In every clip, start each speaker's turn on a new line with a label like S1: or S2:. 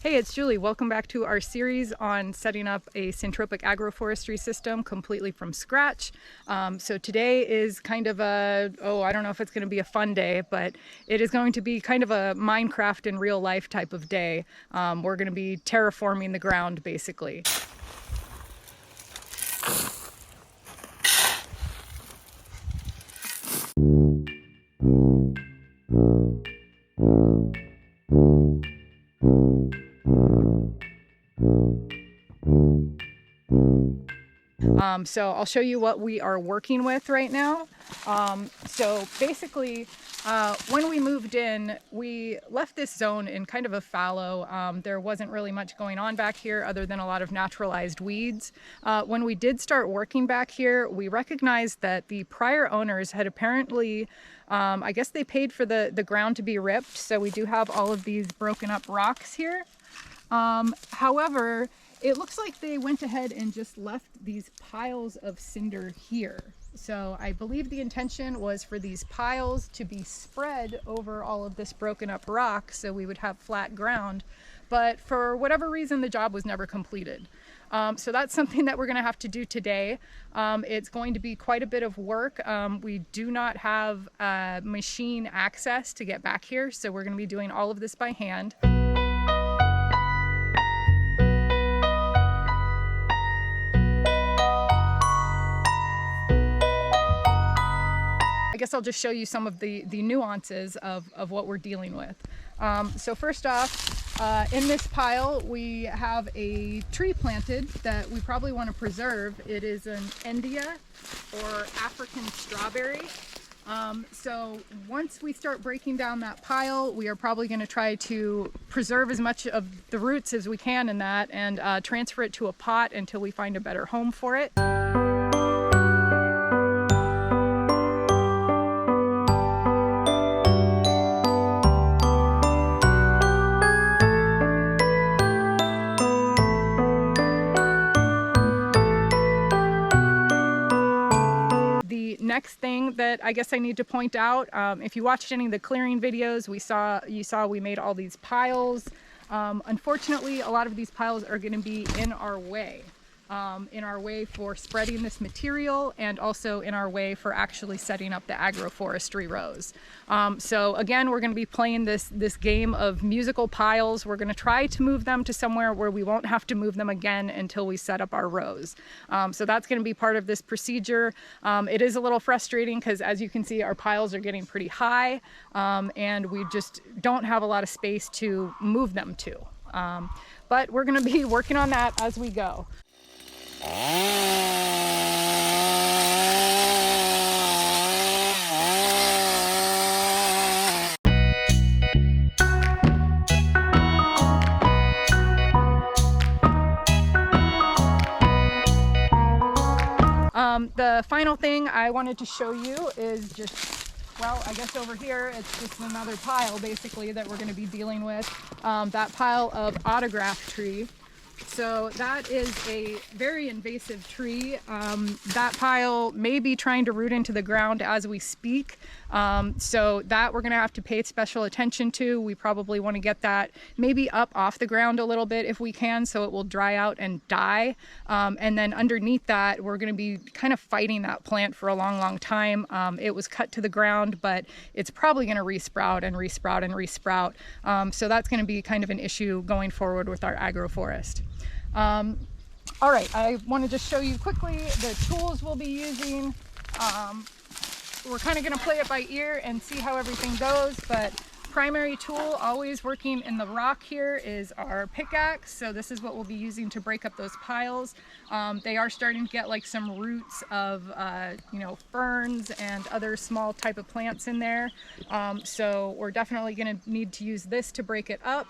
S1: Hey, it's Julie. Welcome back to our series on setting up a Syntropic Agroforestry system completely from scratch. So today is kind of a, I don't know if it's going to be a fun day, but it is going to be kind of a Minecraft in real life type of day. We're going to be terraforming the ground basically. So I'll show you what we are working with right now. So basically, when we moved in, we left this zone in kind of a fallow. There wasn't really much going on back here other than a lot of naturalized weeds. When we did start working back here, we recognized that the prior owners had apparently, I guess they paid for the ground to be ripped. So we do have all of these broken up rocks here. However, it looks like they went ahead and just left these piles of cinder here. So I believe the intention was for these piles to be spread over all of this broken up rock so we would have flat ground. But for whatever reason, the job was never completed. So that's something that we're going to have to do today. It's going to be quite a bit of work. We do not have machine access to get back here, so we're going to be doing all of this by hand. I guess I'll just show you some of the nuances of what we're dealing with. So first off, in this pile, we have a tree planted that we probably want to preserve. It is an India or African strawberry. So once we start breaking down that pile, we are probably going to try to preserve as much of the roots as we can in that and transfer it to a pot until we find a better home for it. Next thing that I guess I need to point out, if you watched any of the clearing videos, you saw we made all these piles. Unfortunately, a lot of these piles are going to be in our way for spreading this material and also in our way for actually setting up the agroforestry rows. So again, we're going to be playing this game of musical piles. We're going to try to move them to somewhere where we won't have to move them again until we set up our rows. So that's going to be part of this procedure. It is a little frustrating because, as you can see, our piles are getting pretty high and we just don't have a lot of space to move them to. But we're going to be working on that as we go. The final thing I wanted to show you is just, well, I guess over here, it's just another pile basically that we're going to be dealing with. That pile of autograph tree. So that is a very invasive tree. That pile may be trying to root into the ground as we speak. So that we're going to have to pay special attention to. We probably want to get that maybe up off the ground a little bit if we can, so it will dry out and die. And then underneath that, we're going to be kind of fighting that plant for a long, long time. It was cut to the ground, but it's probably going to resprout and resprout and resprout. So that's going to be kind of an issue going forward with our agroforest. All right, I want to just show you quickly the tools we'll be using. We're kind of going to play it by ear and see how everything goes, but primary tool always working in the rock here is our pickaxe. So this is what we'll be using to break up those piles. They are starting to get like some roots of ferns and other small type of plants in there. So we're definitely going to need to use this to break it up.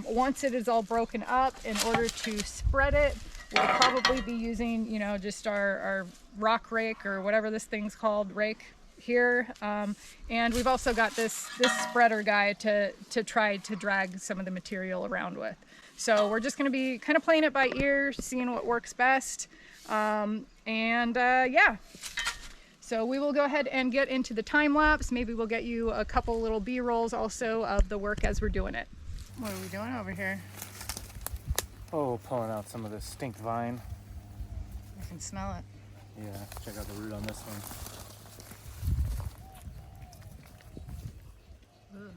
S1: Once it is all broken up, in order to spread it, we'll probably be using, just our rock rake or whatever this thing's called, rake here. And we've also got this spreader guy to try to drag some of the material around with. So we're just going to be kind of playing it by ear, seeing what works best. Yeah. So we will go ahead and get into the time lapse. Maybe we'll get you a couple little B-rolls also of the work as we're doing it. What are we doing over here?
S2: Oh, pulling out some of this stink vine.
S1: I can smell it.
S2: Yeah, check out the root on this one.
S1: Ugh.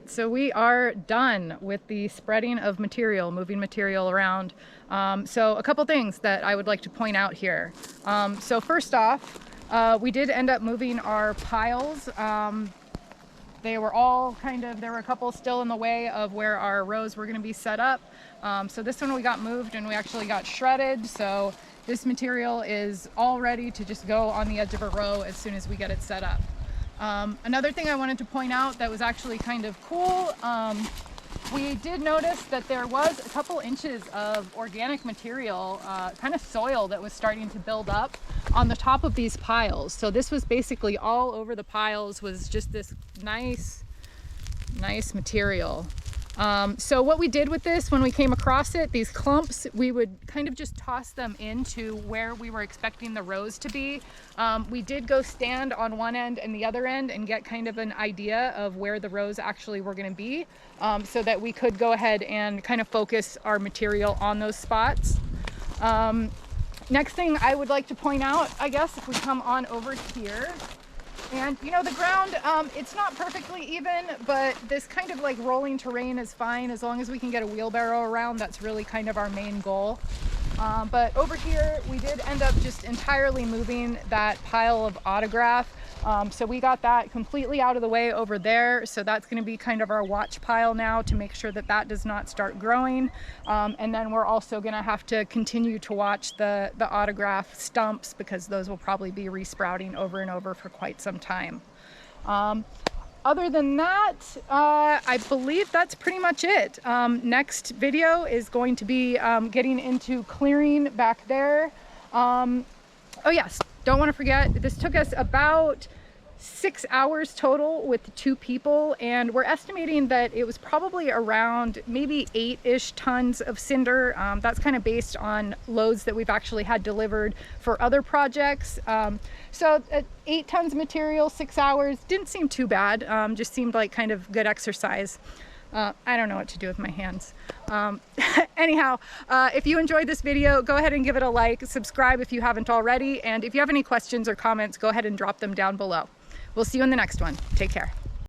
S1: So we are done with the spreading of material, moving material around. So a couple things that I would like to point out here. So first off, we did end up moving our piles. They were all there were a couple still in the way of where our rows were going to be set up. So this one we got moved and we actually got shredded. So this material is all ready to just go on the edge of a row as soon as we get it set up. Another thing I wanted to point out that was actually kind of cool, we did notice that there was a couple inches of organic material, kind of soil that was starting to build up on the top of these piles. So this was basically all over the piles, was just this nice material. So what we did with this when we came across it, these clumps, we would kind of just toss them into where we were expecting the rows to be. We did go stand on one end and the other end and get kind of an idea of where the rows actually were going to be, so that we could go ahead and kind of focus our material on those spots. Next thing I would like to point out, I guess, if we come on over here, and you know, the ground, it's not perfectly even, but this kind of like rolling terrain is fine as long as we can get a wheelbarrow around. That's really kind of our main goal. But over here, we did end up just entirely moving that pile of autograph. So we got that completely out of the way over there. So that's going to be kind of our watch pile now to make sure that that does not start growing. And then we're also going to have to continue to watch the autograph stumps, because those will probably be resprouting over and over for quite some time. Other than that, I believe that's pretty much it. Next video is going to be getting into clearing back there. Oh yes, don't want to forget, this took us about 6 hours total with 2 people, and we're estimating that it was probably around maybe 8-ish tons of cinder. That's kind of based on loads that we've actually had delivered for other projects. So 8 tons of material, 6 hours, didn't seem too bad. Just seemed like kind of good exercise. I don't know what to do with my hands. Anyhow, if you enjoyed this video, go ahead and give it a like, subscribe if you haven't already, and if you have any questions or comments, go ahead and drop them down below. We'll see you in the next one. Take care.